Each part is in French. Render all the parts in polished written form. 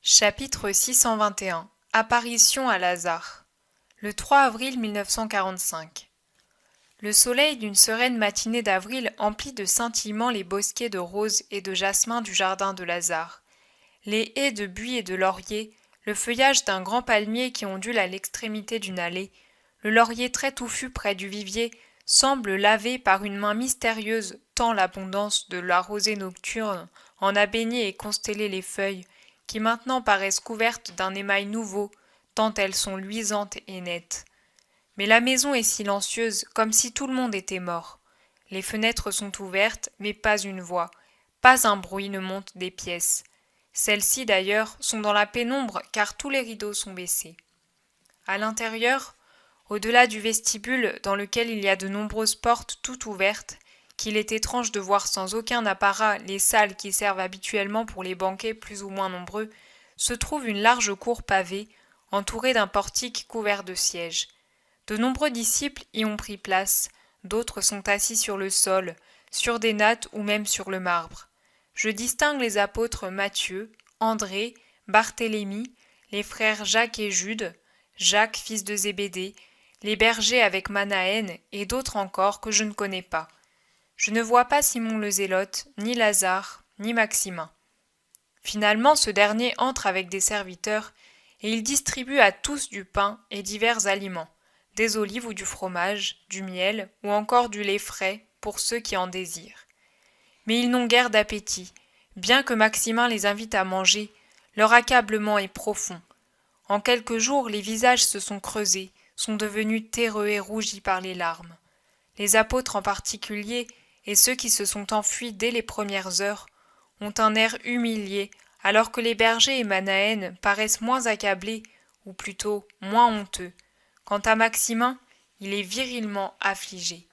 Chapitre 621 Apparition à Lazare. Le 3 avril 1945. Le soleil d'une sereine matinée d'avril emplit de scintillements les bosquets de roses et de jasmin du jardin de Lazare. Les haies de buis et de lauriers, le feuillage d'un grand palmier qui ondule à l'extrémité d'une allée, le laurier très touffu près du vivier, semblent lavés par une main mystérieuse tant l'abondance de la rosée nocturne en a baigné et constellé les feuilles, qui maintenant paraissent couvertes d'un émail nouveau, tant elles sont luisantes et nettes. Mais la maison est silencieuse, comme si tout le monde était mort. Les fenêtres sont ouvertes, mais pas une voix, pas un bruit ne monte des pièces. Celles-ci, d'ailleurs, sont dans la pénombre, car tous les rideaux sont baissés. À l'intérieur, au-delà du vestibule, dans lequel il y a de nombreuses portes toutes ouvertes, qu'il est étrange de voir sans aucun apparat les salles qui servent habituellement pour les banquets plus ou moins nombreux, se trouve une large cour pavée, entourée d'un portique couvert de sièges. De nombreux disciples y ont pris place, d'autres sont assis sur le sol, sur des nattes ou même sur le marbre. Je distingue les apôtres Matthieu, André, Barthélemy, les frères Jacques et Jude, Jacques fils de Zébédée, les bergers avec Manahen et d'autres encore que je ne connais pas. Je ne vois pas Simon le Zélote, ni Lazare, ni Maximin. Finalement, ce dernier entre avec des serviteurs, et il distribue à tous du pain et divers aliments, des olives ou du fromage, du miel ou encore du lait frais pour ceux qui en désirent. Mais ils n'ont guère d'appétit, bien que Maximin les invite à manger, leur accablement est profond. En quelques jours, les visages se sont creusés, sont devenus terreux et rougis par les larmes. Les apôtres en particulier, et ceux qui se sont enfuis dès les premières heures, ont un air humilié, alors que les bergers et Manahen paraissent moins accablés, ou plutôt moins honteux. Quant à Maximin, il est virilement affligé.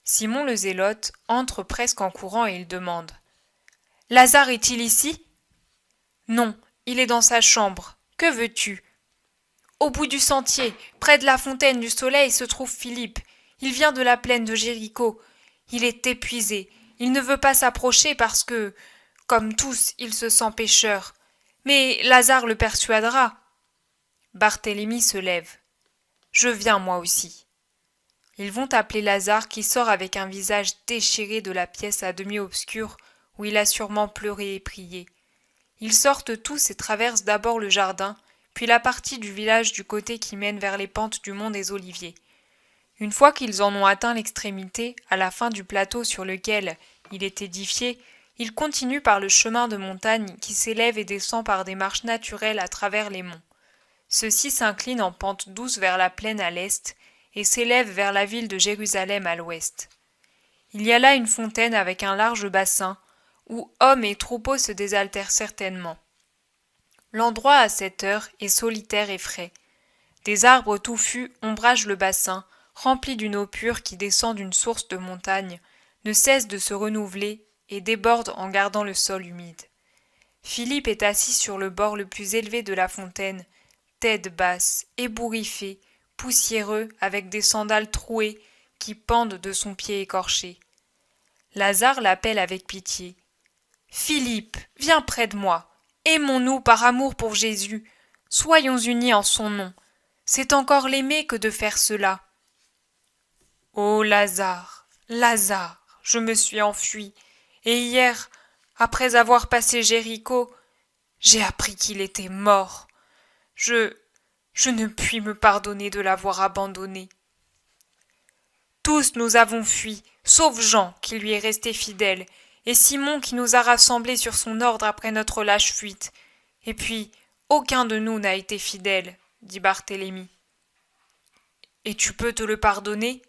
Simon le Zélote entre presque en courant et il demande « Lazare est-il ici ?»« Non, il est dans sa chambre. Que veux-tu » ?»« Au bout du sentier, près de la fontaine du soleil, se trouve Philippe. Il vient de la plaine de Jéricho. Il est épuisé. Il ne veut pas s'approcher parce que, comme tous, il se sent pécheur. Mais Lazare le persuadera. » Barthélemy se lève. « Je viens moi aussi. » Ils vont appeler Lazare qui sort avec un visage déchiré de la pièce à demi obscure où il a sûrement pleuré et prié. Ils sortent tous et traversent d'abord le jardin, puis la partie du village du côté qui mène vers les pentes du mont des Oliviers. Une fois qu'ils en ont atteint l'extrémité, à la fin du plateau sur lequel il est édifié, ils continuent par le chemin de montagne qui s'élève et descend par des marches naturelles à travers les monts. Ceux-ci s'inclinent en pente douce vers la plaine à l'est et s'élèvent vers la ville de Jérusalem à l'ouest. Il y a là une fontaine avec un large bassin, où hommes et troupeaux se désaltèrent certainement. L'endroit à cette heure est solitaire et frais. Des arbres touffus ombragent le bassin, rempli d'une eau pure qui descend d'une source de montagne, ne cesse de se renouveler et déborde en gardant le sol humide. Philippe est assis sur le bord le plus élevé de la fontaine, tête basse, ébouriffé, poussiéreux, avec des sandales trouées qui pendent de son pied écorché. Lazare l'appelle avec pitié. « Philippe, viens près de moi. Aimons-nous par amour pour Jésus. Soyons unis en son nom. C'est encore l'aimer que de faire cela. » « Ô Lazare, Lazare, je me suis enfui, et hier, après avoir passé Jéricho, j'ai appris qu'il était mort. Je ne puis me pardonner de l'avoir abandonné. Tous nous avons fui, sauf Jean qui lui est resté fidèle, et Simon qui nous a rassemblés sur son ordre après notre lâche fuite. Et puis, aucun de nous n'a été fidèle, dit Barthélemy. Et tu peux te le pardonner ?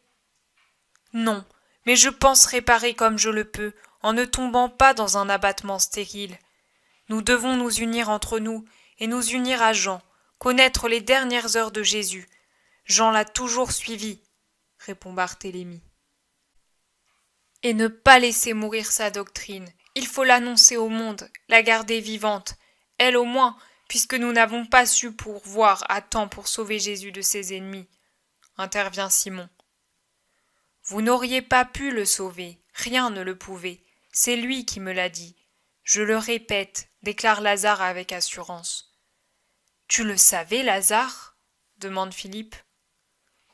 Non, mais je pense réparer comme je le peux, en ne tombant pas dans un abattement stérile. Nous devons nous unir entre nous, et nous unir à Jean, connaître les dernières heures de Jésus. Jean l'a toujours suivi, répond Barthélemy. Et ne pas laisser mourir sa doctrine. Il faut l'annoncer au monde, la garder vivante, elle au moins, puisque nous n'avons pas su pourvoir à temps pour sauver Jésus de ses ennemis, intervient Simon. Vous n'auriez pas pu le sauver, rien ne le pouvait, c'est lui qui me l'a dit. Je le répète, déclare Lazare avec assurance. Tu le savais, Lazare ? Demande Philippe.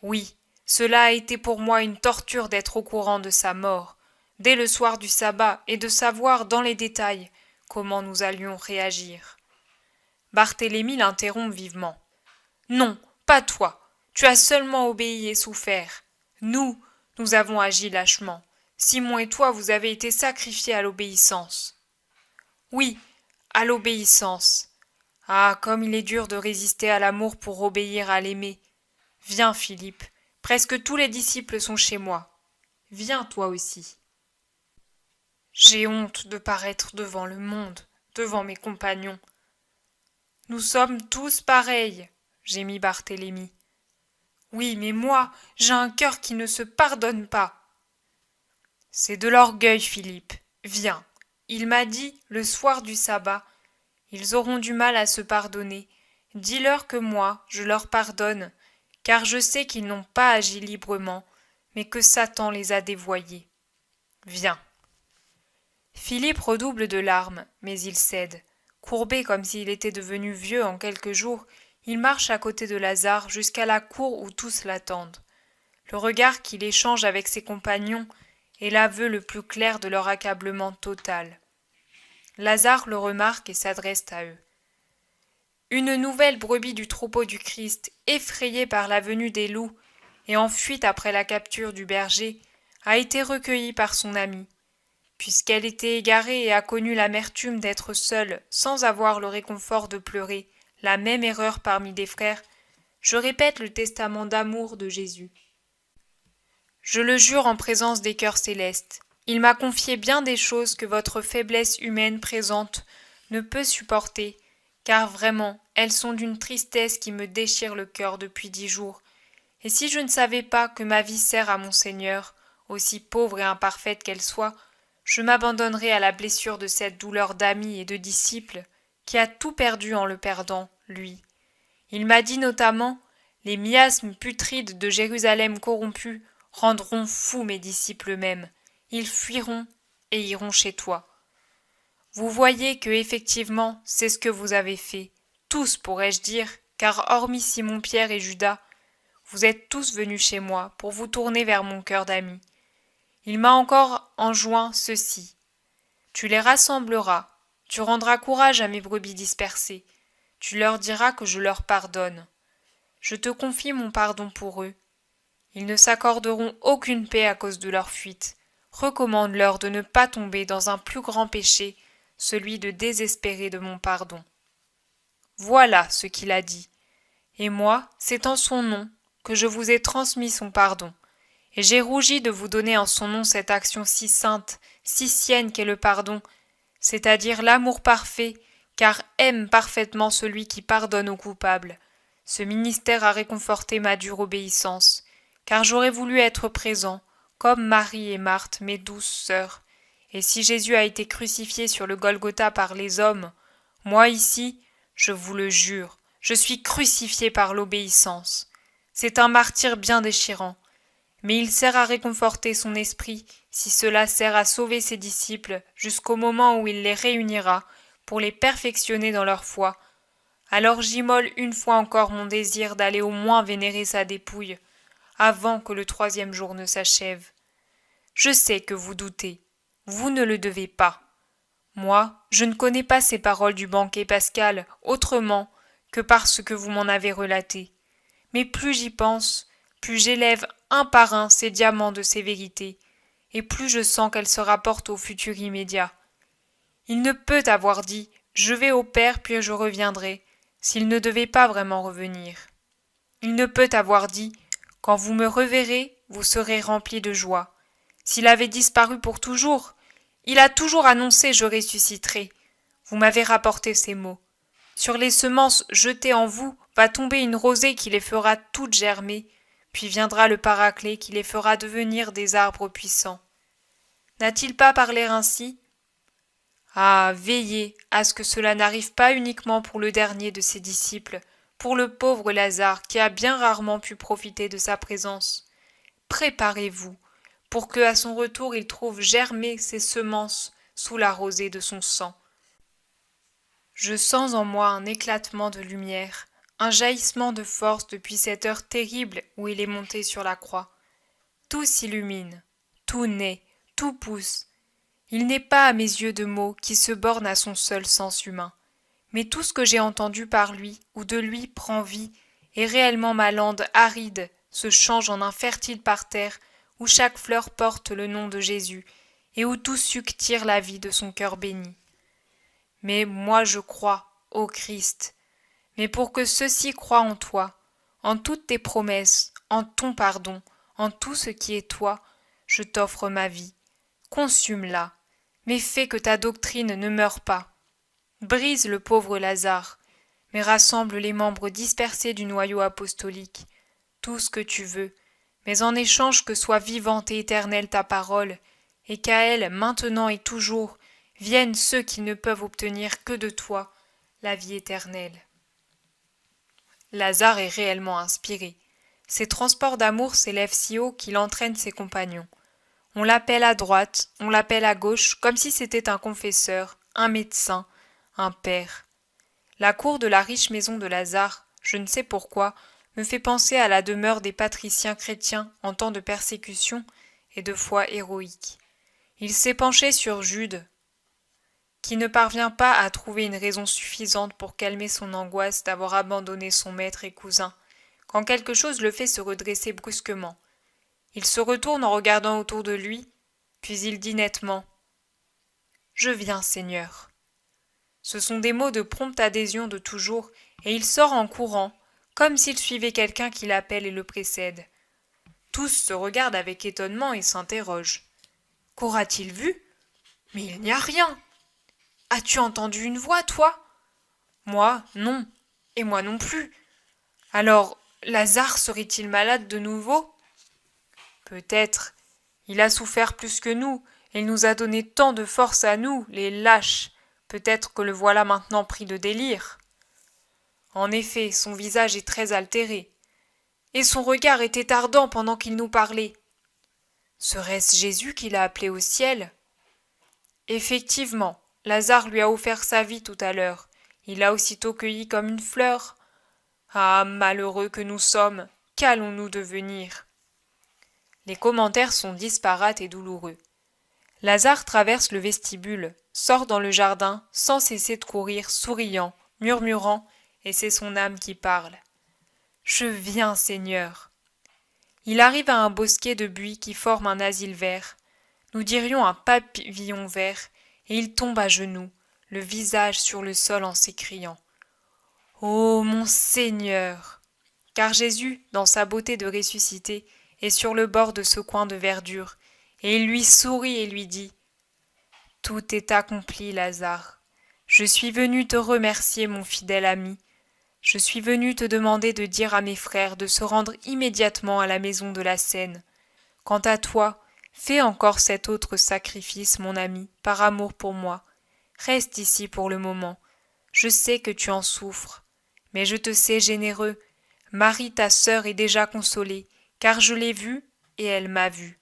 Oui, cela a été pour moi une torture d'être au courant de sa mort, dès le soir du sabbat, et de savoir dans les détails comment nous allions réagir. Barthélemy l'interrompt vivement. Non, pas toi. Tu as seulement obéi et souffert. Nous avons agi lâchement. Simon et toi, vous avez été sacrifiés à l'obéissance. Oui, à l'obéissance. Ah, comme il est dur de résister à l'amour pour obéir à l'aimer. Viens, Philippe, presque tous les disciples sont chez moi. Viens toi aussi. J'ai honte de paraître devant le monde, devant mes compagnons. Nous sommes tous pareils, gémit Barthélemy. Oui, mais moi, j'ai un cœur qui ne se pardonne pas. C'est de l'orgueil, Philippe. Viens. Il m'a dit, le soir du sabbat, ils auront du mal à se pardonner. Dis-leur que moi, je leur pardonne, car je sais qu'ils n'ont pas agi librement, mais que Satan les a dévoyés. Viens. Philippe redouble de larmes, mais il cède. Courbé comme s'il était devenu vieux en quelques jours, il marche à côté de Lazare jusqu'à la cour où tous l'attendent. Le regard qu'il échange avec ses compagnons est l'aveu le plus clair de leur accablement total. Lazare le remarque et s'adresse à eux. Une nouvelle brebis du troupeau du Christ, effrayée par la venue des loups et en fuite après la capture du berger, a été recueillie par son ami. Puisqu'elle était égarée et a connu l'amertume d'être seule, sans avoir le réconfort de pleurer, la même erreur parmi des frères, je répète le testament d'amour de Jésus. Je le jure en présence des cœurs célestes. Il m'a confié bien des choses que votre faiblesse humaine présente ne peut supporter, car vraiment, elles sont d'une tristesse qui me déchire le cœur depuis 10 jours. Et si je ne savais pas que ma vie sert à mon Seigneur, aussi pauvre et imparfaite qu'elle soit, je m'abandonnerais à la blessure de cette douleur d'ami et de disciple qui a tout perdu en le perdant, lui. Il m'a dit notamment « Les miasmes putrides de Jérusalem corrompue rendront fous mes disciples eux-mêmes. Ils fuiront et iront chez toi. » Vous voyez que, effectivement, c'est ce que vous avez fait. Tous, pourrais-je dire, car hormis Simon-Pierre et Judas, vous êtes tous venus chez moi pour vous tourner vers mon cœur d'ami. Il m'a encore enjoint ceci. Tu les rassembleras, tu rendras courage à mes brebis dispersées, tu leur diras que je leur pardonne. Je te confie mon pardon pour eux. Ils ne s'accorderont aucune paix à cause de leur fuite. Recommande-leur de ne pas tomber dans un plus grand péché, celui de désespérer de mon pardon. Voilà ce qu'il a dit. Et moi, c'est en son nom que je vous ai transmis son pardon. Et j'ai rougi de vous donner en son nom cette action si sainte, si sienne qu'est le pardon, c'est-à-dire l'amour parfait, car aime parfaitement celui qui pardonne aux coupables. Ce ministère a réconforté ma dure obéissance, car j'aurais voulu être présent, comme Marie et Marthe, mes douces sœurs. Et si Jésus a été crucifié sur le Golgotha par les hommes, moi ici, je vous le jure, je suis crucifié par l'obéissance. C'est un martyre bien déchirant. Mais il sert à réconforter son esprit, si cela sert à sauver ses disciples jusqu'au moment où il les réunira pour les perfectionner dans leur foi. Alors j'immole une fois encore mon désir d'aller au moins vénérer sa dépouille, avant que le 3e jour ne s'achève. Je sais que vous doutez, vous ne le devez pas. Moi, je ne connais pas ces paroles du banquet pascal autrement que parce que vous m'en avez relaté. Mais plus j'y pense, plus j'élève un par un ces diamants de ces vérités, et plus je sens qu'elles se rapportent au futur immédiat. Il ne peut avoir dit « Je vais au Père puis je reviendrai » s'il ne devait pas vraiment revenir. Il ne peut avoir dit « Quand vous me reverrez, vous serez remplis de joie » s'il avait disparu pour toujours. Il a toujours annoncé « Je ressusciterai ». Vous m'avez rapporté ces mots. Sur les semences jetées en vous va tomber une rosée qui les fera toutes germer, puis viendra le Paraclet qui les fera devenir des arbres puissants. N'a-t-il pas parlé ainsi ? Ah, veillez à ce que cela n'arrive pas uniquement pour le dernier de ses disciples, pour le pauvre Lazare qui a bien rarement pu profiter de sa présence. Préparez-vous, pour que à son retour il trouve germer ses semences sous la rosée de son sang. Je sens en moi un éclatement de lumière, un jaillissement de force depuis cette heure terrible où il est monté sur la croix. Tout s'illumine, tout naît, tout pousse. Il n'est pas à mes yeux de mots qui se bornent à son seul sens humain. Mais tout ce que j'ai entendu par lui ou de lui prend vie, et réellement ma lande aride se change en un fertile parterre où chaque fleur porte le nom de Jésus, et où tout suc tire la vie de son cœur béni. Mais moi je crois, ô Christ, mais pour que ceux-ci croient en toi, en toutes tes promesses, en ton pardon, en tout ce qui est toi, je t'offre ma vie. Consume-la, mais fais que ta doctrine ne meure pas. Brise le pauvre Lazare, mais rassemble les membres dispersés du noyau apostolique. Tout ce que tu veux, mais en échange que soit vivante et éternelle ta parole, et qu'à elle, maintenant et toujours, viennent ceux qui ne peuvent obtenir que de toi la vie éternelle. Lazare est réellement inspiré. Ses transports d'amour s'élèvent si haut qu'il entraîne ses compagnons. On l'appelle à droite, on l'appelle à gauche, comme si c'était un confesseur, un médecin, un père. La cour de la riche maison de Lazare, je ne sais pourquoi, me fait penser à la demeure des patriciens chrétiens en temps de persécution et de foi héroïque. Il s'est penché sur Jude, qui ne parvient pas à trouver une raison suffisante pour calmer son angoisse d'avoir abandonné son maître et cousin, quand quelque chose le fait se redresser brusquement. Il se retourne en regardant autour de lui, puis il dit nettement « Je viens, Seigneur ». Ce sont des mots de prompte adhésion de toujours, et il sort en courant, comme s'il suivait quelqu'un qui l'appelle et le précède. Tous se regardent avec étonnement et s'interrogent. Qu'aura-t-il vu? Mais il n'y a rien. As-tu entendu une voix, toi? Moi, non. Et moi non plus. Alors, Lazare serait-il malade de nouveau? Peut-être. Il a souffert plus que nous, et il nous a donné tant de force à nous, les lâches. Peut-être que le voilà maintenant pris de délire. En effet, son visage est très altéré. Et son regard était ardent pendant qu'il nous parlait. Serait-ce Jésus qui l'a appelé au ciel? Effectivement, Lazare lui a offert sa vie tout à l'heure. Il l'a aussitôt cueillie comme une fleur. Ah, malheureux que nous sommes, qu'allons-nous devenir? Les commentaires sont disparates et douloureux. Lazare traverse le vestibule, sort dans le jardin, sans cesser de courir, souriant, murmurant, et c'est son âme qui parle. « Je viens, Seigneur !» Il arrive à un bosquet de buis qui forme un asile vert. Nous dirions un pavillon vert, et il tombe à genoux, le visage sur le sol en s'écriant « Ô mon Seigneur !» Car Jésus, dans sa beauté de ressuscité, est sur le bord de ce coin de verdure, et il lui sourit et lui dit « Tout est accompli, Lazare. Je suis venu te remercier, mon fidèle ami. Je suis venu te demander de dire à mes frères de se rendre immédiatement à la maison de la Seine. Quant à toi, fais encore cet autre sacrifice, mon ami, par amour pour moi. Reste ici pour le moment. Je sais que tu en souffres, mais je te sais généreux. Marie, ta sœur, est déjà consolée, car je l'ai vue et elle m'a vu.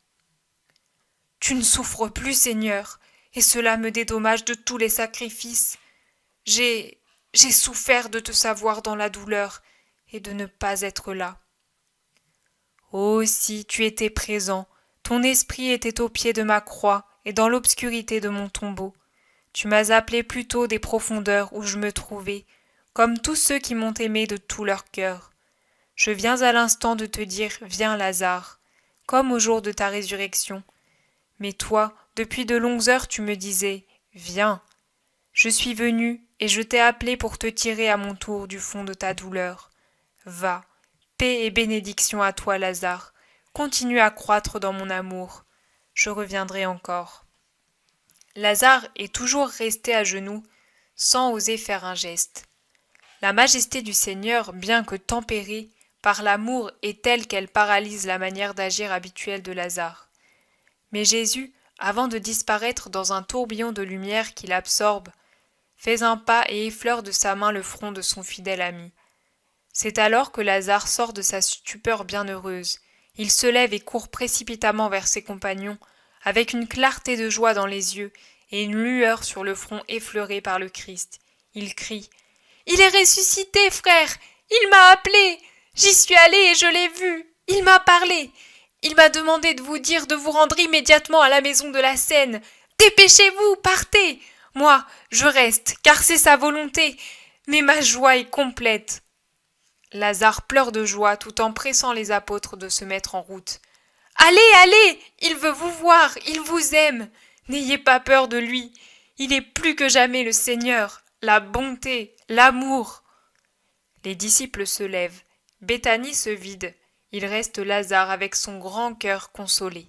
Tu ne souffres plus, Seigneur, et cela me dédommage de tous les sacrifices. J'ai souffert de te savoir dans la douleur et de ne pas être là. Oh, si tu étais présent, ton esprit était au pied de ma croix et dans l'obscurité de mon tombeau. Tu m'as appelé plutôt des profondeurs où je me trouvais, comme tous ceux qui m'ont aimé de tout leur cœur. Je viens à l'instant de te dire « Viens, Lazare », comme au jour de ta résurrection. Mais toi, depuis de longues heures, tu me disais « Viens ». Je suis venu et je t'ai appelé pour te tirer à mon tour du fond de ta douleur. Va, paix et bénédiction à toi, Lazare. Continue à croître dans mon amour. Je reviendrai encore. Lazare est toujours resté à genoux, sans oser faire un geste. La majesté du Seigneur, bien que tempérée par l'amour, est telle qu'elle paralyse la manière d'agir habituelle de Lazare. Mais Jésus, avant de disparaître dans un tourbillon de lumière qui l'absorbe, fait un pas et effleure de sa main le front de son fidèle ami. C'est alors que Lazare sort de sa stupeur bienheureuse. Il se lève et court précipitamment vers ses compagnons, avec une clarté de joie dans les yeux et une lueur sur le front effleuré par le Christ. Il crie. « Il est ressuscité, frère! Il m'a appelé! J'y suis allé et je l'ai vu! Il m'a parlé! Il m'a demandé de vous dire de vous rendre immédiatement à la maison de la Seine! Dépêchez-vous, partez! Moi, je reste, car c'est sa volonté! Mais ma joie est complète! » Lazare pleure de joie tout en pressant les apôtres de se mettre en route. « Allez, allez! Il veut vous voir, il vous aime! N'ayez pas peur de lui! Il est plus que jamais le Seigneur, la bonté, l'amour! » Les disciples se lèvent. Béthanie se vide. Il reste Lazare avec son grand cœur consolé.